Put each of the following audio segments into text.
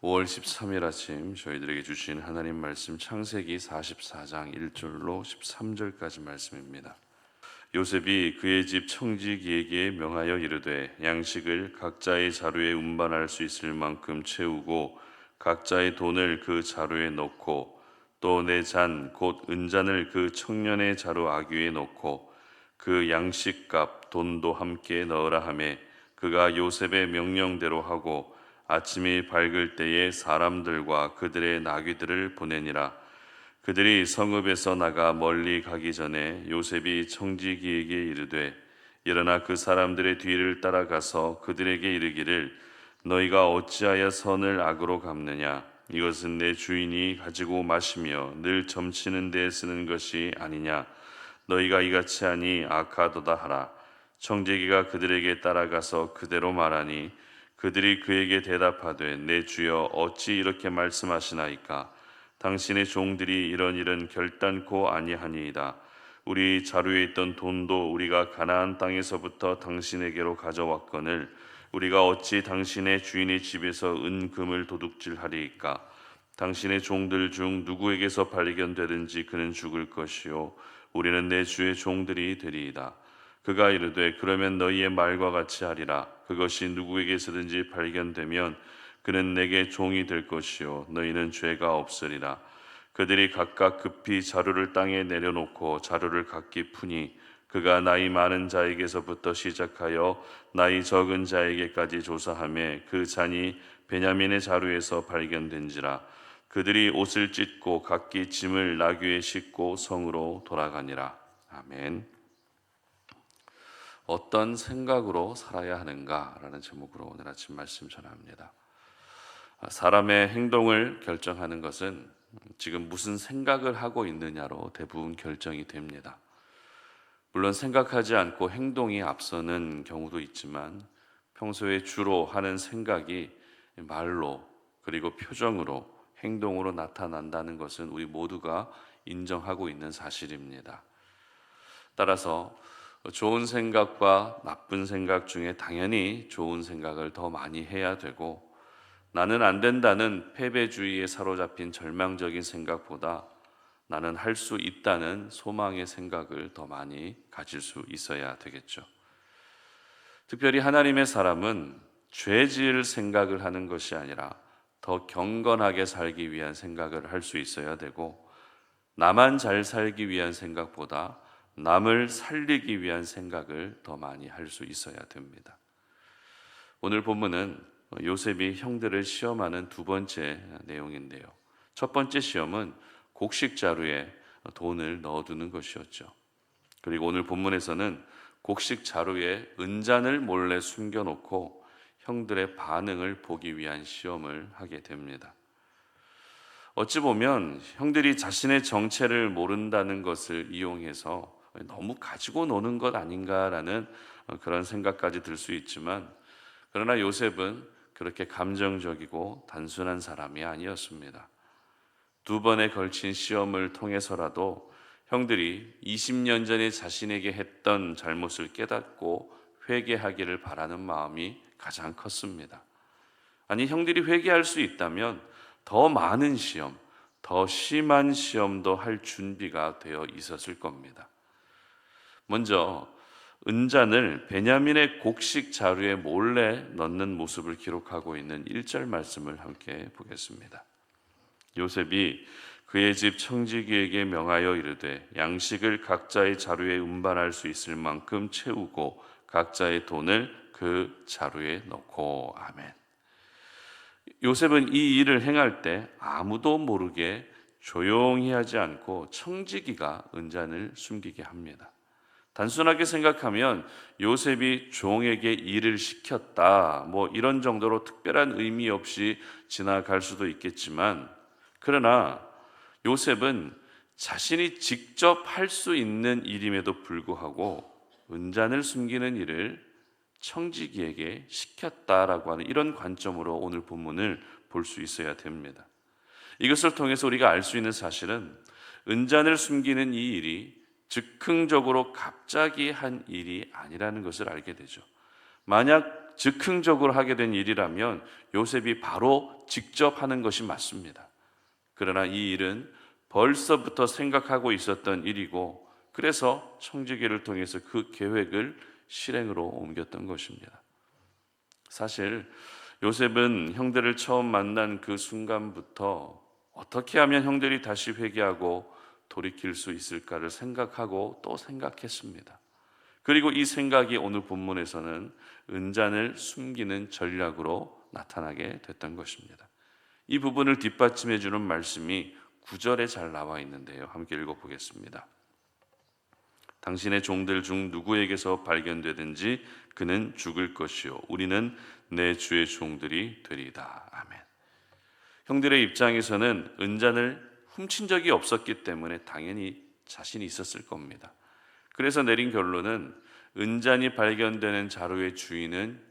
5월 13일 아침 저희들에게 주신 하나님 말씀 창세기 44장 1절로 13절까지 말씀입니다. 요셉이 그의 집 청지기에게 명하여 이르되 양식을 각자의 자루에 운반할 수 있을 만큼 채우고 각자의 돈을 그 자루에 넣고 또 내 잔 곧 은잔을 그 청년의 자루 아귀에 넣고 그 양식값 돈도 함께 넣으라 하매 그가 요셉의 명령대로 하고 아침이 밝을 때에 사람들과 그들의 나귀들을 보내니라. 그들이 성읍에서 나가 멀리 가기 전에 요셉이 청지기에게 이르되 일어나 그 사람들의 뒤를 따라가서 그들에게 이르기를 너희가 어찌하여 선을 악으로 갚느냐 이것은 내 주인이 가지고 마시며 늘 점치는 데에 쓰는 것이 아니냐 너희가 이같이 하니 악하도다 하라. 청지기가 그들에게 따라가서 그대로 말하니 그들이 그에게 대답하되 내 주여 어찌 이렇게 말씀하시나이까 당신의 종들이 이런 일은 결단코 아니하니이다. 우리 자루에 있던 돈도 우리가 가나안 땅에서부터 당신에게로 가져왔거늘 우리가 어찌 당신의 주인의 집에서 은금을 도둑질하리이까. 당신의 종들 중 누구에게서 발견되든지 그는 죽을 것이요 우리는 내 주의 종들이 되리이다. 그가 이르되 그러면 너희의 말과 같이 하리라. 그것이 누구에게서든지 발견되면 그는 내게 종이 될 것이요 너희는 죄가 없으리라. 그들이 각각 급히 자루를 땅에 내려놓고 자루를 각기 푸니 그가 나이 많은 자에게서부터 시작하여 나이 적은 자에게까지 조사하며 그 잔이 베냐민의 자루에서 발견된지라. 그들이 옷을 찢고 각기 짐을 나귀에 싣고 성으로 돌아가니라. 아멘. 어떤 생각으로 살아야 하는가라는 제목으로 오늘 아침 말씀 전합니다. 사람의 행동을 결정하는 것은 지금 무슨 생각을 하고 있느냐로 대부분 결정이 됩니다. 물론 생각하지 않고 행동이 앞서는 경우도 있지만 평소에 주로 하는 생각이 말로 그리고 표정으로 행동으로 나타난다는 것은 우리 모두가 인정하고 있는 사실입니다. 따라서 좋은 생각과 나쁜 생각 중에 당연히 좋은 생각을 더 많이 해야 되고 나는 안 된다는 패배주의에 사로잡힌 절망적인 생각보다 나는 할 수 있다는 소망의 생각을 더 많이 가질 수 있어야 되겠죠. 특별히 하나님의 사람은 죄 지을 생각을 하는 것이 아니라 더 경건하게 살기 위한 생각을 할 수 있어야 되고 나만 잘 살기 위한 생각보다 남을 살리기 위한 생각을 더 많이 할 수 있어야 됩니다. 오늘 본문은 요셉이 형들을 시험하는 두 번째 내용인데요. 첫 번째 시험은 곡식 자루에 돈을 넣어두는 것이었죠. 그리고 오늘 본문에서는 곡식 자루에 은잔을 몰래 숨겨놓고 형들의 반응을 보기 위한 시험을 하게 됩니다. 어찌 보면 형들이 자신의 정체를 모른다는 것을 이용해서 너무 가지고 노는 것 아닌가라는 그런 생각까지 들 수 있지만 그러나 요셉은 그렇게 감정적이고 단순한 사람이 아니었습니다. 두 번에 걸친 시험을 통해서라도 형들이 20년 전에 자신에게 했던 잘못을 깨닫고 회개하기를 바라는 마음이 가장 컸습니다. 아니, 형들이 회개할 수 있다면 더 많은 시험, 더 심한 시험도 할 준비가 되어 있었을 겁니다. 먼저 은잔을 베냐민의 곡식 자루에 몰래 넣는 모습을 기록하고 있는 1절 말씀을 함께 보겠습니다. 요셉이 그의 집 청지기에게 명하여 이르되 양식을 각자의 자루에 운반할 수 있을 만큼 채우고 각자의 돈을 그 자루에 넣고. 아멘. 요셉은 이 일을 행할 때 아무도 모르게 조용히 하지 않고 청지기가 은잔을 숨기게 합니다. 단순하게 생각하면 요셉이 종에게 일을 시켰다, 이런 정도로 특별한 의미 없이 지나갈 수도 있겠지만, 그러나 요셉은 자신이 직접 할 수 있는 일임에도 불구하고 은잔을 숨기는 일을 청지기에게 시켰다라고 하는 이런 관점으로 오늘 본문을 볼 수 있어야 됩니다. 이것을 통해서 우리가 알 수 있는 사실은 은잔을 숨기는 이 일이 즉흥적으로 갑자기 한 일이 아니라는 것을 알게 되죠. 만약 즉흥적으로 하게 된 일이라면 요셉이 바로 직접 하는 것이 맞습니다. 그러나 이 일은 벌써부터 생각하고 있었던 일이고, 그래서 청지기를 통해서 그 계획을 실행으로 옮겼던 것입니다. 사실 요셉은 형들을 처음 만난 그 순간부터 어떻게 하면 형들이 다시 회개하고 돌이킬 수 있을까를 생각하고 또 생각했습니다. 그리고 이 생각이 오늘 본문에서는 은잔을 숨기는 전략으로 나타나게 됐던 것입니다. 이 부분을 뒷받침해 주는 말씀이 9절에 잘 나와 있는데요. 함께 읽어보겠습니다. 당신의 종들 중 누구에게서 발견되든지 그는 죽을 것이요 우리는 내 주의 종들이 되리이다. 아멘. 형들의 입장에서는 은잔을 훔친 적이 없었기 때문에 당연히 자신이 있었을 겁니다. 그래서 내린 결론은 은잔이 발견되는 자루의 주인은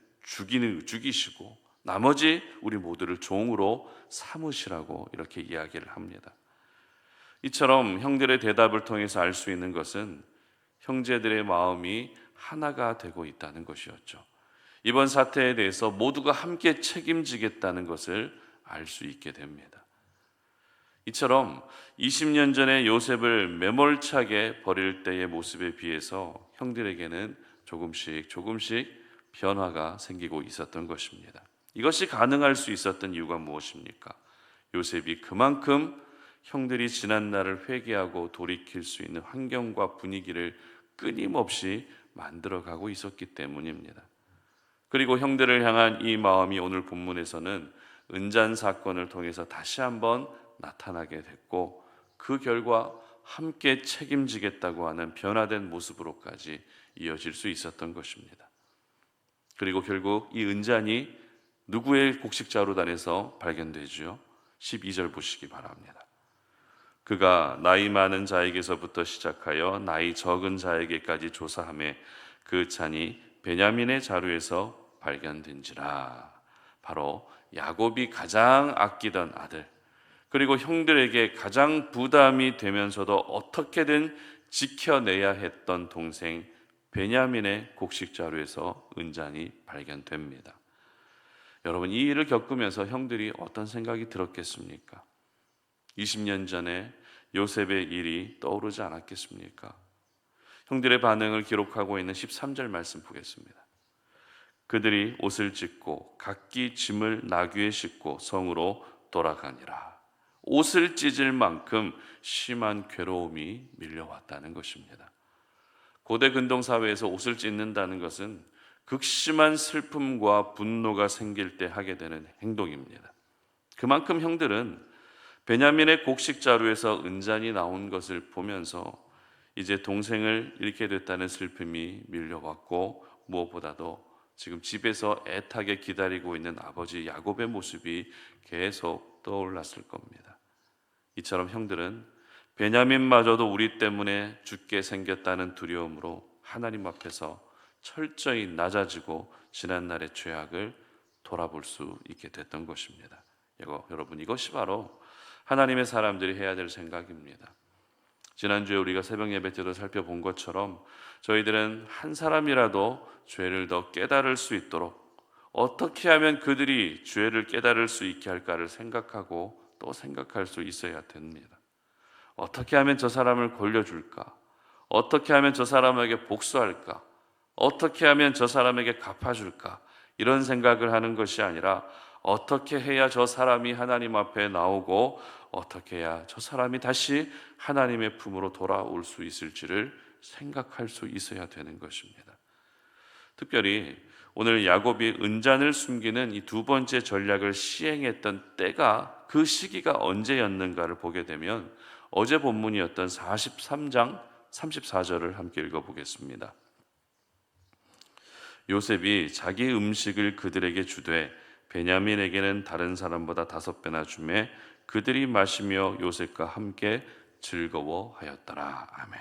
죽이시고 나머지 우리 모두를 종으로 삼으시라고 이렇게 이야기를 합니다. 이처럼 형들의 대답을 통해서 알 수 있는 것은 형제들의 마음이 하나가 되고 있다는 것이었죠. 이번 사태에 대해서 모두가 함께 책임지겠다는 것을 알 수 있게 됩니다. 이처럼 20년 전에 요셉을 매몰차게 버릴 때의 모습에 비해서 형들에게는 조금씩 변화가 생기고 있었던 것입니다. 이것이 가능할 수 있었던 이유가 무엇입니까? 요셉이 그만큼 형들이 지난 날을 회개하고 돌이킬 수 있는 환경과 분위기를 끊임없이 만들어가고 있었기 때문입니다. 그리고 형들을 향한 이 마음이 오늘 본문에서는 은잔 사건을 통해서 다시 한번 나타나게 됐고, 그 결과 함께 책임지겠다고 하는 변화된 모습으로까지 이어질 수 있었던 것입니다. 그리고 결국 이 은잔이 누구의 곡식자루단에서 발견되죠? 12절 보시기 바랍니다. 그가 나이 많은 자에게서부터 시작하여 나이 적은 자에게까지 조사하매 그 잔이 베냐민의 자루에서 발견된지라. 바로 야곱이 가장 아끼던 아들, 그리고 형들에게 가장 부담이 되면서도 어떻게든 지켜내야 했던 동생 베냐민의 곡식자루에서 은잔이 발견됩니다. 여러분, 이 일을 겪으면서 형들이 어떤 생각이 들었겠습니까? 20년 전에 요셉의 일이 떠오르지 않았겠습니까? 형들의 반응을 기록하고 있는 13절 말씀 보겠습니다. 그들이 옷을 찢고 각기 짐을 나귀에 싣고 성으로 돌아가니라. 옷을 찢을 만큼 심한 괴로움이 밀려왔다는 것입니다. 고대 근동 사회에서 옷을 찢는다는 것은 극심한 슬픔과 분노가 생길 때 하게 되는 행동입니다. 그만큼 형들은 베냐민의 곡식자루에서 은잔이 나온 것을 보면서 이제 동생을 잃게 됐다는 슬픔이 밀려왔고, 무엇보다도 지금 집에서 애타게 기다리고 있는 아버지 야곱의 모습이 계속 떠올랐을 겁니다. 이처럼 형들은 베냐민마저도 우리 때문에 죽게 생겼다는 두려움으로 하나님 앞에서 철저히 낮아지고 지난날의 죄악을 돌아볼 수 있게 됐던 것입니다. 여러분, 이것이 바로 하나님의 사람들이 해야 될 생각입니다. 지난주에 우리가 새벽 예배 때도 살펴본 것처럼 저희들은 한 사람이라도 죄를 더 깨달을 수 있도록 어떻게 하면 그들이 죄를 깨달을 수 있게 할까를 생각하고 또 생각할 수 있어야 됩니다. 어떻게 하면 저 사람을 골려줄까? 어떻게 하면 저 사람에게 복수할까? 어떻게 하면 저 사람에게 갚아줄까? 이런 생각을 하는 것이 아니라 어떻게 해야 저 사람이 하나님 앞에 나오고 어떻게 해야 저 사람이 다시 하나님의 품으로 돌아올 수 있을지를 생각할 수 있어야 되는 것입니다. 특별히 오늘 야곱이 은잔을 숨기는 이 두 번째 전략을 시행했던 때가, 그 시기가 언제였는가를 보게 되면 어제 본문이었던 43장 34절을 함께 읽어보겠습니다. 요셉이 자기 음식을 그들에게 주되 베냐민에게는 다른 사람보다 5배나 주매 그들이 마시며 요셉과 함께 즐거워하였더라. 아멘.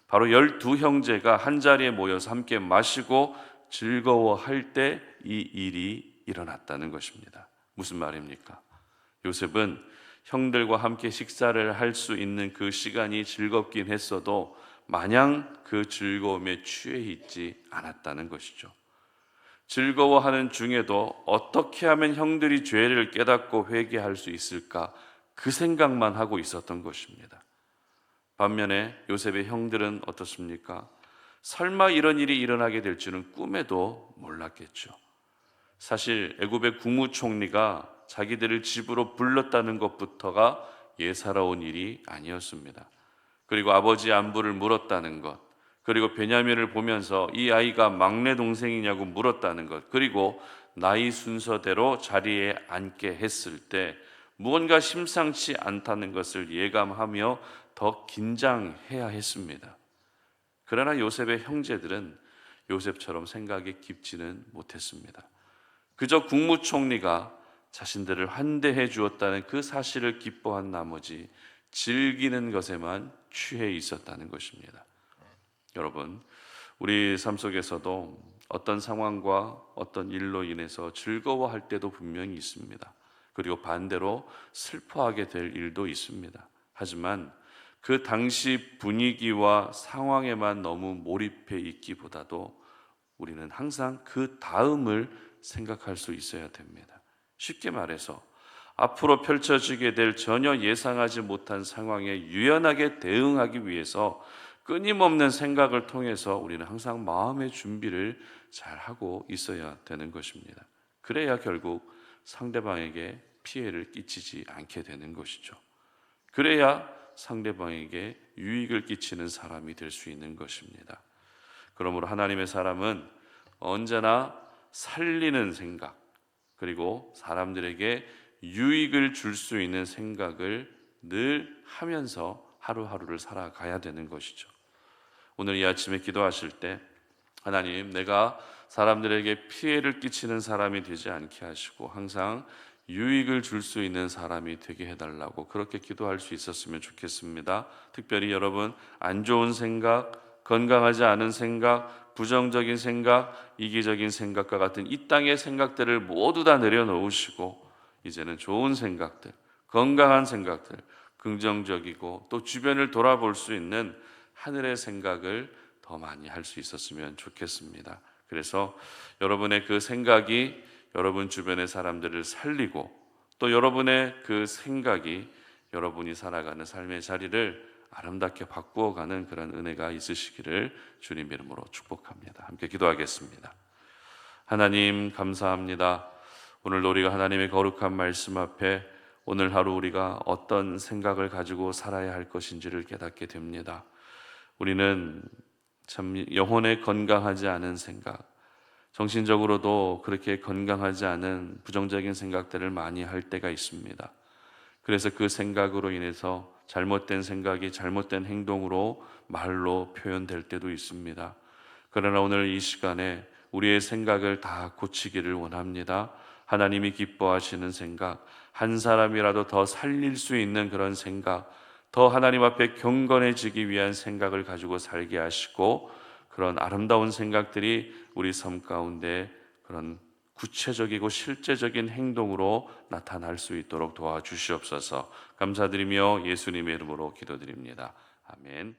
바로 12형제가 한자리에 모여서 함께 마시고 즐거워할 때 이 일이 일어났다는 것입니다. 무슨 말입니까? 요셉은 형들과 함께 식사를 할 수 있는 그 시간이 즐겁긴 했어도 마냥 그 즐거움에 취해 있지 않았다는 것이죠. 즐거워하는 중에도 어떻게 하면 형들이 죄를 깨닫고 회개할 수 있을까, 그 생각만 하고 있었던 것입니다. 반면에 요셉의 형들은 어떻습니까? 설마 이런 일이 일어나게 될 줄은 꿈에도 몰랐겠죠. 사실 애굽의 국무총리가 자기들을 집으로 불렀다는 것부터가 예사로운 일이 아니었습니다. 그리고 아버지 안부를 물었다는 것, 그리고 베냐민을 보면서 이 아이가 막내 동생이냐고 물었다는 것, 그리고 나이 순서대로 자리에 앉게 했을 때 무언가 심상치 않다는 것을 예감하며 더 긴장해야 했습니다. 그러나 요셉의 형제들은 요셉처럼 생각이 깊지는 못했습니다. 그저 국무총리가 자신들을 환대해 주었다는 그 사실을 기뻐한 나머지 즐기는 것에만 취해 있었다는 것입니다. 여러분, 우리 삶 속에서도 어떤 상황과 어떤 일로 인해서 즐거워할 때도 분명히 있습니다. 그리고 반대로 슬퍼하게 될 일도 있습니다. 하지만 그 당시 분위기와 상황에만 너무 몰입해 있기보다도 우리는 항상 그 다음을 생각할 수 있어야 됩니다. 쉽게 말해서 앞으로 펼쳐지게 될 전혀 예상하지 못한 상황에 유연하게 대응하기 위해서 끊임없는 생각을 통해서 우리는 항상 마음의 준비를 잘 하고 있어야 되는 것입니다. 그래야 결국 상대방에게 피해를 끼치지 않게 되는 것이죠. 그래야 상대방에게 유익을 끼치는 사람이 될 수 있는 것입니다. 그러므로 하나님의 사람은 언제나 살리는 생각, 그리고 사람들에게 유익을 줄 수 있는 생각을 늘 하면서 하루하루를 살아가야 되는 것이죠. 오늘 이 아침에 기도하실 때 하나님, 내가 사람들에게 피해를 끼치는 사람이 되지 않게 하시고 항상 유익을 줄 수 있는 사람이 되게 해달라고 그렇게 기도할 수 있었으면 좋겠습니다. 특별히 여러분, 안 좋은 생각, 건강하지 않은 생각, 부정적인 생각, 이기적인 생각과 같은 이 땅의 생각들을 모두 다 내려놓으시고 이제는 좋은 생각들, 건강한 생각들, 긍정적이고 또 주변을 돌아볼 수 있는 하늘의 생각을 더 많이 할 수 있었으면 좋겠습니다. 그래서 여러분의 그 생각이 여러분 주변의 사람들을 살리고 또 여러분의 그 생각이 여러분이 살아가는 삶의 자리를 아름답게 바꾸어가는 그런 은혜가 있으시기를 주님 이름으로 축복합니다. 함께 기도하겠습니다. 하나님 감사합니다. 오늘도 우리가 하나님의 거룩한 말씀 앞에 오늘 하루 우리가 어떤 생각을 가지고 살아야 할 것인지를 깨닫게 됩니다. 우리는 참 영혼에 건강하지 않은 생각, 정신적으로도 그렇게 건강하지 않은 부정적인 생각들을 많이 할 때가 있습니다. 그래서 그 생각으로 인해서 잘못된 생각이 잘못된 행동으로 말로 표현될 때도 있습니다. 그러나 오늘 이 시간에 우리의 생각을 다 고치기를 원합니다. 하나님이 기뻐하시는 생각, 한 사람이라도 더 살릴 수 있는 그런 생각, 더 하나님 앞에 경건해지기 위한 생각을 가지고 살게 하시고 그런 아름다운 생각들이 우리 삶 가운데 그런 구체적이고 실제적인 행동으로 나타날 수 있도록 도와주시옵소서. 감사드리며 예수님의 이름으로 기도드립니다. 아멘.